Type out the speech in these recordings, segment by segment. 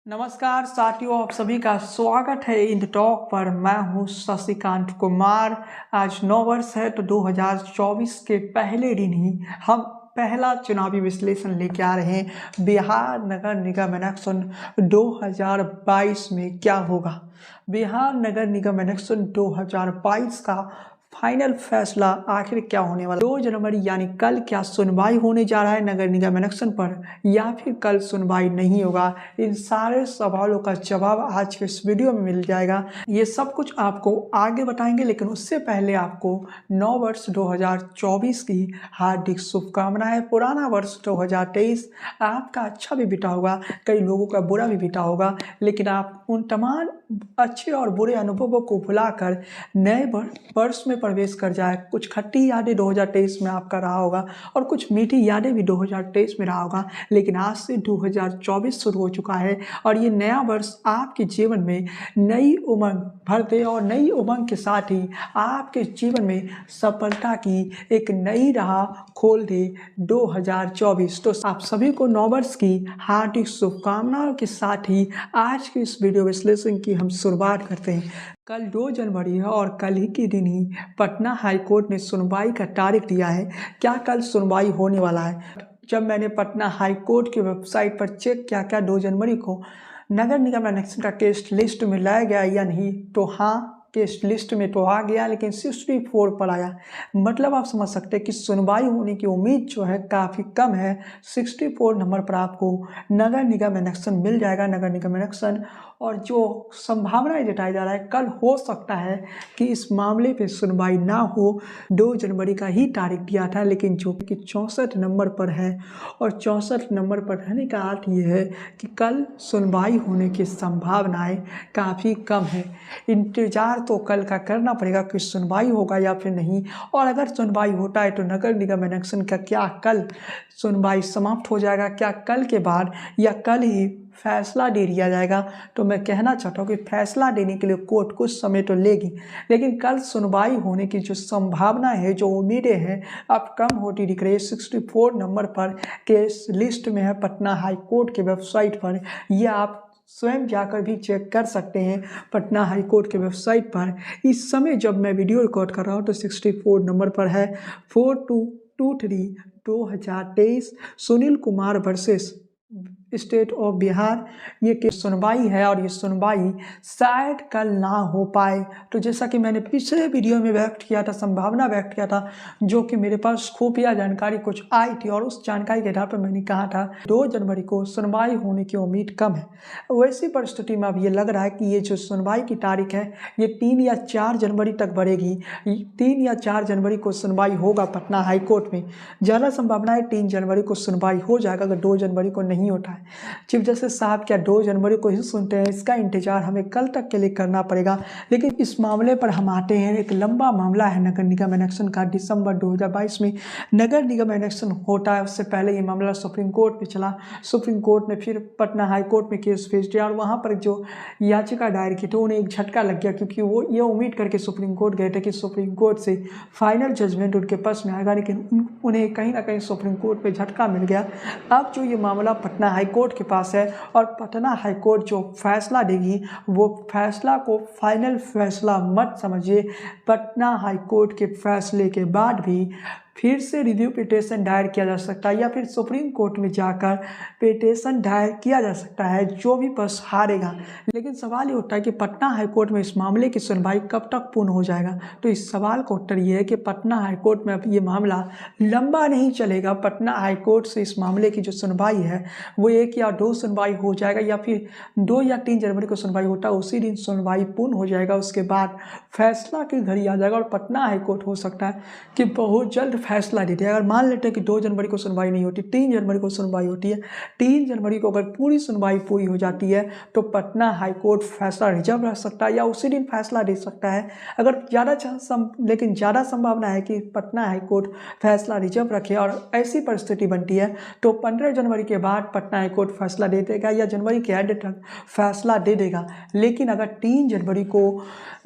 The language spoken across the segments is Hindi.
नमस्कार साथियों, आप सभी का स्वागत है इन द टॉक पर। मैं हूं शशिकांत कुमार। आज 9 वर्ष है तो 2024 के पहले दिन ही हम पहला चुनावी विश्लेषण लेके आ रहे हैं। बिहार नगर निगम इलेक्शन 2022 में क्या होगा। बिहार नगर निगम इलेक्शन 2022 का फाइनल फैसला आखिर क्या होने वाला। 2 जनवरी यानी कल क्या सुनवाई होने जा रहा है नगर निगम इलेक्शन पर, या फिर कल सुनवाई नहीं होगा। इन सारे सवालों का जवाब आज के इस वीडियो में मिल जाएगा। ये सब कुछ आपको आगे बताएंगे, लेकिन उससे पहले आपको 9 वर्ष 2024 की हार्दिक शुभकामनाएं। पुराना वर्ष 2023 आपका अच्छा भी बीता होगा, कई लोगों का बुरा भी बीता होगा, लेकिन आप उन तमाम अच्छे और बुरे अनुभवों को भुलाकर नए वर्ष में प्रवेश कर जाए। कुछ खट्टी यादें 2023 में आपका रहा होगा और कुछ मीठी यादें भी 2023 में रहा होगा, लेकिन आज से 2024 शुरू हो चुका है और ये नया वर्ष आपके जीवन में नई उमंग भर दे और नई उमंग के साथ ही आपके जीवन में सफलता की एक नई राह खोल दे 2024। तो आप सभी को 9 वर्ष की हार्दिक शुभकामनाओं के साथ ही आज के इस वीडियो विश्लेषण की हम शुरुआत करते हैं। कल 2 जनवरी है और कल ही के दिन ही पटना हाई कोर्ट ने सुनवाई का तारीख दिया है। क्या कल सुनवाई होने वाला है? जब मैंने पटना हाई कोर्ट की वेबसाइट पर चेक किया क्या 2 जनवरी को नगर निगम इलेक्शन का केस लिस्ट में लाया गया या नहीं, तो हाँ, केस लिस्ट में तो आ गया, लेकिन 64 पर आया। मतलब आप समझ सकते हैं कि सुनवाई होने की उम्मीद जो है काफ़ी कम है। 64 नंबर पर आपको नगर निगम इलेक्शन मिल जाएगा। नगर निगम इलेक्शन और जो संभावनाएं जताया जा रहा है, कल हो सकता है कि इस मामले पे सुनवाई ना हो। 2 जनवरी का ही तारीख दिया था, लेकिन जो कि 64 नंबर पर है और 64 नंबर पर रहने का अर्थ ये है कि कल सुनवाई होने की संभावनाएं काफ़ी कम है। इंतजार तो कल का करना पड़ेगा कि सुनवाई होगा या फिर नहीं, और अगर सुनवाई होता है तो नगर निगम इलेक्शन का क्या कल सुनवाई समाप्त हो जाएगा, क्या कल के बाद या कल ही फैसला दे दिया जाएगा। तो मैं कहना चाहता हूँ कि फैसला देने के लिए कोर्ट कुछ समय तो लेगी, लेकिन कल सुनवाई होने की जो संभावना है, जो उम्मीदें हैं, अब कम होती दिख रही है। 64 नंबर पर केस लिस्ट में है पटना हाई कोर्ट के वेबसाइट पर। यह आप स्वयं जाकर भी चेक कर सकते हैं पटना हाई कोर्ट के वेबसाइट पर। इस समय जब मैं वीडियो रिकॉर्ड कर रहा हूँ तो 64 नंबर पर है 4223 2023 Sunil Kumar versus state of Bihar. ये केस सुनवाई है और ये सुनवाई शायद कल ना हो पाए। तो जैसा कि मैंने पिछले वीडियो में व्यक्त किया था, संभावना व्यक्त किया था, जो कि मेरे पास खुफिया जानकारी कुछ आई थी, और उस जानकारी के आधार पर मैंने कहा था 2 जनवरी को सुनवाई होने की उम्मीद कम है। वैसी परिस्थिति में अब ये लग रहा है कि ये जो सुनवाई की तारीख है ये 3 या 4 जनवरी तक बढ़ेगी। 3 या 4 जनवरी को सुनवाई होगा पटना हाई कोर्ट में। ज़्यादा संभावना है 3 जनवरी को सुनवाई हो जाएगा अगर 2 जनवरी को नहीं होता है। चीफ जस्टिस साहब क्या 2 जनवरी को ही सुनते हैं? इसका इंतजार हमें कल तक के लिए करना पड़ेगा। लेकिन इस मामले पर हम आते हैं। एक लंबा मामला है नगर निगम इलेक्शन का। दिसंबर 2022 में नगर निगम इलेक्शन होता है, उससे पहले ये मामला सुप्रीम कोर्ट में चला। सुप्रीम कोर्ट ने फिर पटना हाई कोर्ट में केस भेज दिया और वहाँ पर जो याचिका दायर की थी उन्हें एक झटका लग गया, क्योंकि वो ये उम्मीद करके सुप्रीम कोर्ट गए थे कि सुप्रीम कोर्ट से फाइनल जजमेंट उनके पक्ष में आएगा, लेकिन उन्हें कहीं ना कहीं सुप्रीम कोर्ट में झटका मिल गया। अब जो ये मामला पटना हाई कोर्ट के पास है और पटना हाई कोर्ट जो फैसला देगी वो फैसला को फाइनल फैसला मत समझिए। पटना हाई कोर्ट के फैसले के बाद भी फिर से रिव्यू पिटीशन दायर किया जा सकता है या फिर सुप्रीम कोर्ट में जाकर पिटीशन दायर किया जा सकता है, जो भी पक्ष हारेगा। लेकिन सवाल ये उठता है कि पटना हाई कोर्ट में इस मामले की सुनवाई कब तक पूर्ण हो जाएगा। तो इस सवाल का उत्तर ये है कि पटना हाई कोर्ट में अब ये मामला लंबा नहीं चलेगा। पटना हाई कोर्ट से इस मामले की जो सुनवाई है वो 1 या 2 सुनवाई हो जाएगा, या फिर 2 या 3 जनवरी को सुनवाई होता है उसी दिन सुनवाई पूर्ण हो जाएगा। उसके बाद फैसला की घड़ी आ जाएगा और पटना हाई कोर्ट हो सकता है कि बहुत जल्द फैसला दे दिया। अगर मान लेते हैं कि 2 जनवरी को सुनवाई नहीं होती, 3 जनवरी को सुनवाई होती है, 3 जनवरी को अगर पूरी सुनवाई पूरी हो जाती है तो पटना हाई कोर्ट फैसला रिजर्व रख सकता है या उसी दिन फैसला दे सकता है। अगर लेकिन ज़्यादा संभावना है कि पटना हाई कोर्ट फैसला रिजर्व रखे और ऐसी परिस्थिति बनती है तो 15 जनवरी के बाद पटना हाई कोर्ट फैसला दे देगा या जनवरी के एंड तक फैसला दे देगा। लेकिन अगर 3 जनवरी को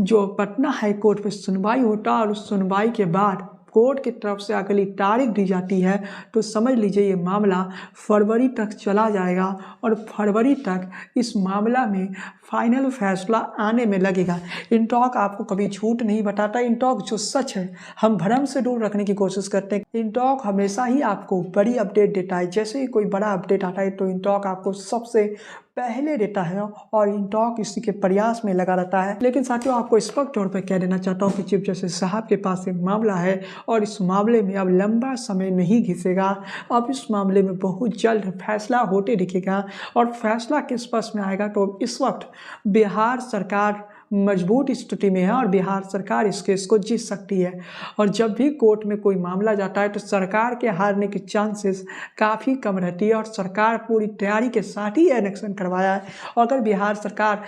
जो पटना हाई कोर्ट में सुनवाई होता और उस सुनवाई के बाद कोर्ट की तरफ से अगली तारीख दी जाती है तो समझ लीजिए ये मामला फरवरी तक चला जाएगा और फरवरी तक इस मामला में फाइनल फैसला आने में लगेगा। इंटॉक आपको कभी झूठ नहीं बताता। इंटॉक जो सच है हम भ्रम से दूर रखने की कोशिश करते हैं। इंटॉक हमेशा ही आपको बड़ी अपडेट देता है। जैसे ही कोई बड़ा अपडेट आता है तो इंटॉक आपको सबसे पहले देता है और इंटॉक इसी के प्रयास में लगा रहता है। लेकिन साथियों आपको स्पष्ट तौर पर कह देना चाहता हूँ कि चीफ जस्टिस साहब के पास एक मामला है और इस मामले में अब लंबा समय नहीं घिसेगा। अब इस मामले में बहुत जल्द फैसला होते दिखेगा और फैसला किस पक्ष में आएगा तो इस वक्त बिहार सरकार मजबूत स्थिति में है और बिहार सरकार इस केस को जीत सकती है। और जब भी कोर्ट में कोई मामला जाता है तो सरकार के हारने की चांसेस काफ़ी कम रहती है और सरकार पूरी तैयारी के साथ ही इलेक्शन करवाया है। और अगर बिहार सरकार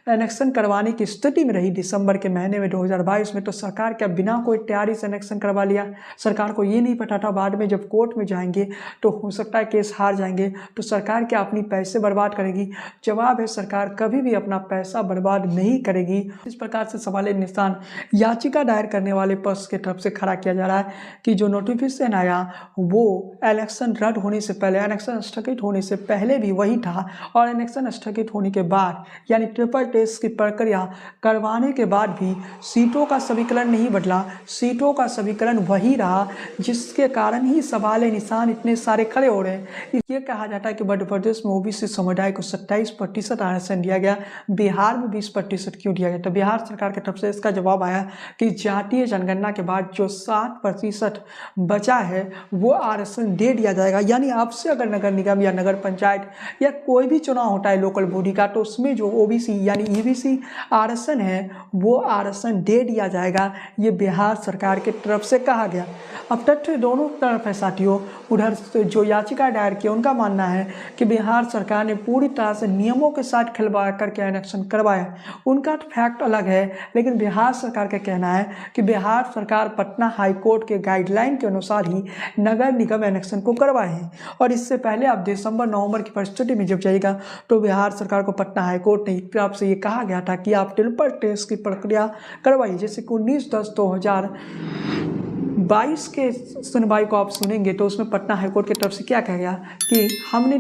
इलेक्शन करवाने की स्थिति में रही दिसंबर के महीने में 2022 में तो सरकार क्या बिना कोई तैयारी से इलेक्शन करवा लिया? सरकार को ये नहीं पता था बाद में जब कोर्ट में जाएंगे तो हो सकता है केस हार जाएंगे तो सरकार क्या अपनी पैसे बर्बाद करेगी? जवाब है सरकार कभी भी अपना पैसा बर्बाद नहीं करेगी। इस प्रकार से सवाल निशान याचिका दायर करने वाले पक्ष की तरफ से खड़ा किया जा रहा है कि जो नोटिफिकेशन आया वो इलेक्शन रद्द होने से पहले, इलेक्शन स्थगित होने से पहले भी वही था और इलेक्शन स्थगित होने के बाद यानी ट्रिपल टेस्ट की प्रक्रिया करवाने के बाद भी सीटों का समीकरण नहीं बदला, सीटों का समीकरण वही रहा, जिसके कारण ही सवाल निशान इतने सारे खड़े हो रहे हैं। ये कहा जाता है कि मध्य प्रदेश में ओबीसी समुदाय को 27% आरक्षण दिया गया, बिहार में 20% क्यों दिया गया? तो बिहार सरकार की तरफ से इसका जवाब आया कि जातीय जनगणना के बाद जो 7% बचा है वो आरक्षण दे दिया जाएगा। यानी आपसे अगर नगर निगम या नगर पंचायत या कोई भी चुनाव होता है लोकल बॉडी का तो उसमें जो ओबीसी यानी ईबीसी आरक्षण है वो आरक्षण दे दिया जाएगा। ये बिहार सरकार की तरफ से कहा गया। अब तथ्य दोनों तरफ है साथियों। उधर जो याचिका दायर की उनका मानना है कि बिहार सरकार ने पूरी तरह से नियमों के साथ खिलवाड़ करके इलेक्शन करवाया। उनका फैक्ट अलग है लेकिन बिहार सरकार का कहना है कि बिहार सरकार पटना हाई कोर्ट के गाइडलाइन के अनुसार ही नगर निगम इलेक्शन को करवाए हैं। और इससे पहले अब दिसंबर नवंबर की परिस्थिति में जब जाएगा तो बिहार सरकार को पटना हाई कोर्ट ने तरफ से ये कहा गया था कि आप ट्रिपल टेस्ट की प्रक्रिया करवाइए। जैसे कि 19/10/2022 के सुनवाई को आप सुनेंगे तो उसमें पटना हाईकोर्ट की तरफ से क्या कहा गया कि हमने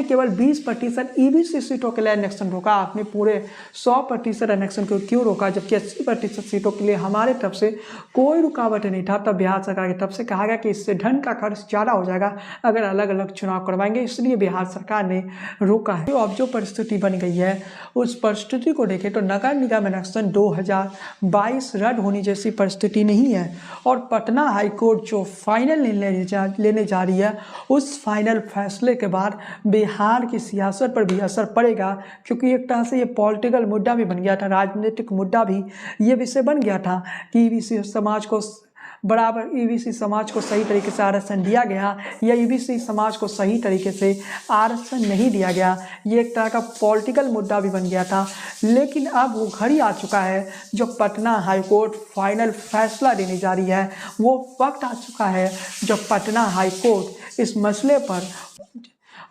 केवल 20% ईबीसी सीटों के लिए इलेक्शन रोका, आपने पूरे 100% इलेक्शन को क्यों रोका? जबकि 80% सीटों के लिए हमारे तरफ से कोई रुकावट नहीं था। तब बिहार सरकार की तरफ से कहा गया कि इससे धन का खर्च ज़्यादा हो जाएगा अगर अलग अलग चुनाव करवाएंगे, इसलिए बिहार सरकार ने रोका है। तो अब जो परिस्थिति बन गई है उस परिस्थिति को देखें तो नगर निगम इलेक्शन 2022 रद्द होने जैसी परिस्थिति नहीं है। और पटना हाईकोर्ट जो फाइनल लेने जा रही है उस फाइनल फैसले के बाद बिहार की सियासत पर भी असर पड़ेगा, क्योंकि एक तरह से ये पॉलिटिकल मुद्दा भी बन गया था, राजनीतिक मुद्दा भी ये विषय बन गया था कि ईबीसी समाज को बराबर ईबीसी समाज को सही तरीके से आरक्षण दिया गया या ईबीसी समाज को सही तरीके से आरक्षण नहीं दिया गया। ये एक तरह का पॉलिटिकल मुद्दा भी बन गया था। लेकिन अब वो घड़ी आ चुका है जब पटना हाईकोर्ट फाइनल फैसला देने जा रही है। वो वक्त आ चुका है जब पटना हाईकोर्ट इस मसले पर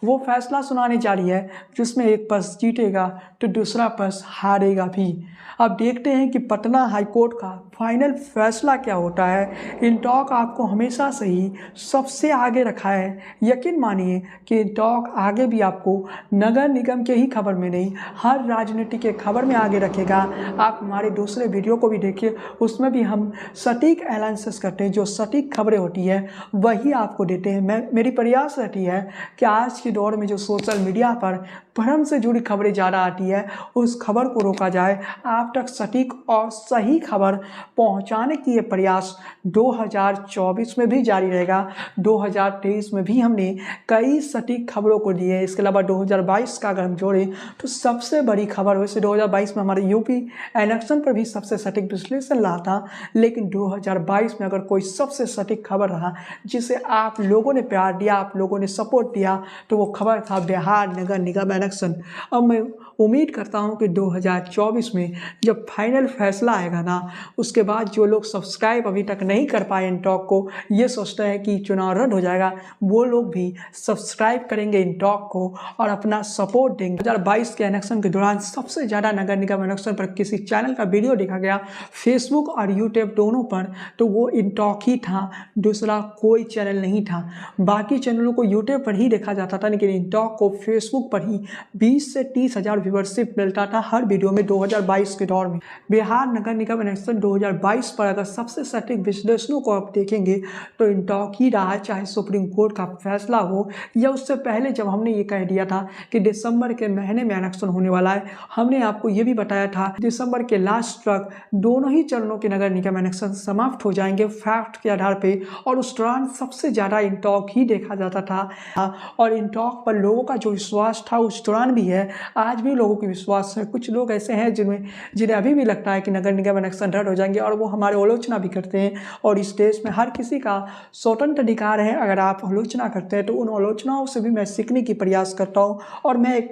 वो फैसला सुनाने जा रही है जिसमें एक पक्ष जीतेगा तो दूसरा पक्ष हारेगा भी। अब देखते हैं कि पटना हाईकोर्ट का फाइनल फैसला क्या होता है। इंटॉक आपको हमेशा से ही सबसे आगे रखा है। यकीन मानिए कि इंटॉक आगे भी आपको नगर निगम के ही खबर में नहीं, हर राजनीति के खबर में आगे रखेगा। आप हमारे दूसरे वीडियो को भी देखिए, उसमें भी हम सटीक एनालिसिस करते हैं। जो सटीक खबरें होती है वही आपको देते हैं। मेरी प्रयास रहती है कि आज के दौर में जो सोशल मीडिया पर भ्रम से जुड़ी खबरें ज़्यादा आती है उस खबर को रोका जाए, आप तक सटीक और सही खबर पहुंचाने की ये प्रयास 2024 में भी जारी रहेगा। 2023 में भी हमने कई सटीक खबरों को दिए। इसके अलावा 2022 का अगर हम जोड़ें तो सबसे बड़ी खबर, वैसे 2022 में हमारे यूपी इलेक्शन पर भी सबसे सटीक विश्लेषण रहा था, लेकिन 2022 में अगर कोई सबसे सटीक खबर रहा जिसे आप लोगों ने प्यार दिया, आप लोगों ने सपोर्ट दिया, तो वो खबर था बिहार नगर निगम इलेक्शन। अब मैं उम्मीद करता हूं कि 2024 में जब फाइनल फैसला आएगा ना, उसके बाद जो लोग सब्सक्राइब अभी तक नहीं कर पाए इन टॉक को, ये सोचते हैं कि चुनाव रद्द हो जाएगा, वो लोग भी सब्सक्राइब करेंगे इन टॉक को और अपना सपोर्ट देंगे। 2022 के इलेक्शन के दौरान सबसे ज़्यादा नगर निगम इलेक्शन पर किसी चैनल का वीडियो देखा गया फेसबुक और यूट्यूब दोनों पर, तो वो इन टॉक ही था, दूसरा कोई चैनल नहीं था। बाकी चैनलों को यूट्यूब पर ही देखा जाता था, लेकिन इन टॉक को फेसबुक पर ही 20 से 30 हज़ार व्यूवरशिप मिलता था हर वीडियो में 2022 के दौर में। बिहार नगर निगम इलेक्शन 2022 पर अगर सबसे सटीक विश्लेषणों को आप देखेंगे तो इन टॉक ही रहा, चाहे सुप्रीम कोर्ट का फैसला हो या उससे पहले जब हमने ये कह दिया था कि दिसंबर के महीने में इलेक्शन होने वाला है, हमने आपको ये भी बताया था दिसंबर के लास्ट तक दोनों ही चरणों के नगर निगम इलेक्शन समाप्त हो जाएंगे फैक्ट के आधार पे, और उस दौरान सबसे ज़्यादा इन टॉक ही देखा जाता था और इन टॉक पर लोगों का जो विश्वास था उस दौरान भी है, आज भी लोगों की विश्वास है। कुछ लोग ऐसे हैं जिन्हें अभी भी लगता है कि नगर निगम इलेक्शन रद्द हो जाएंगे और वो हमारे आलोचना भी करते हैं, और इस देश में हर किसी का स्वतंत्र अधिकार है, अगर आप आलोचना करते हैं तो उन आलोचनाओं से भी मैं सीखने की प्रयास करता हूँ। और मैं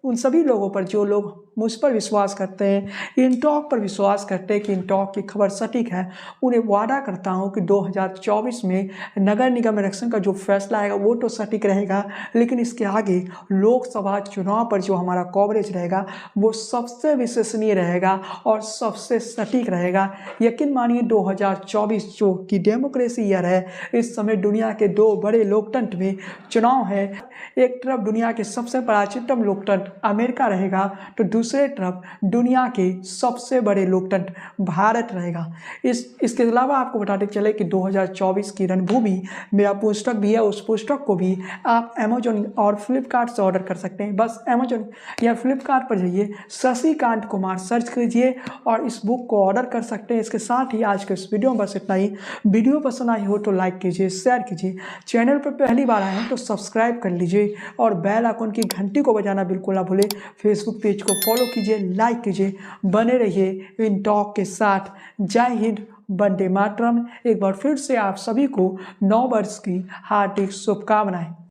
उन सभी लोगों पर जो लोग मुझ पर विश्वास करते हैं, इन टॉक पर विश्वास करते हैं कि इन टॉक की खबर सटीक है, उन्हें वादा करता हूं कि 2024 में नगर निगम इलेक्शन का जो फैसला आएगा वो तो सटीक रहेगा, लेकिन इसके आगे लोकसभा चुनाव पर जो हमारा कवरेज रहेगा वो सबसे विश्वसनीय रहेगा और सबसे सटीक रहेगा। यकीन मानिए 2024 जो कि डेमोक्रेसी ईयर है, इस समय दुनिया के दो बड़े लोकतंत्र में चुनाव है। एक तरफ दुनिया के सबसे प्राचीनतम लोकतंत्र अमेरिका रहेगा, तो दूसरे तरफ दुनिया के सबसे बड़े लोकतंत्र भारत रहेगा। इसके अलावा आपको बताते चले कि 2024 की रणभूमि मेरा पुस्तक भी है, उस पुस्तक को भी आप अमेजोन और फ्लिपकार्ट से ऑर्डर कर सकते हैं। बस अमेजोन या फ्लिपकार्ट पर जाइए, शशिकांत कुमार सर्च कीजिए और इस बुक को ऑर्डर कर सकते हैं। इसके साथ ही आज के इस वीडियो में बस इतना ही। वीडियो पसंद आई हो तो लाइक कीजिए, शेयर कीजिए, चैनल पर पहली बार आए हैं तो सब्सक्राइब कर लीजिए और बेल आइकन की घंटी को बजाना बिल्कुल ना भूलें। फेसबुक पेज को फॉलो कीजिए, लाइक कीजिए, बने रहिए इन टॉक के साथ। जय हिंद, वंदे मातरम। एक बार फिर से आप सभी को नव वर्ष की हार्दिक शुभकामनाएं।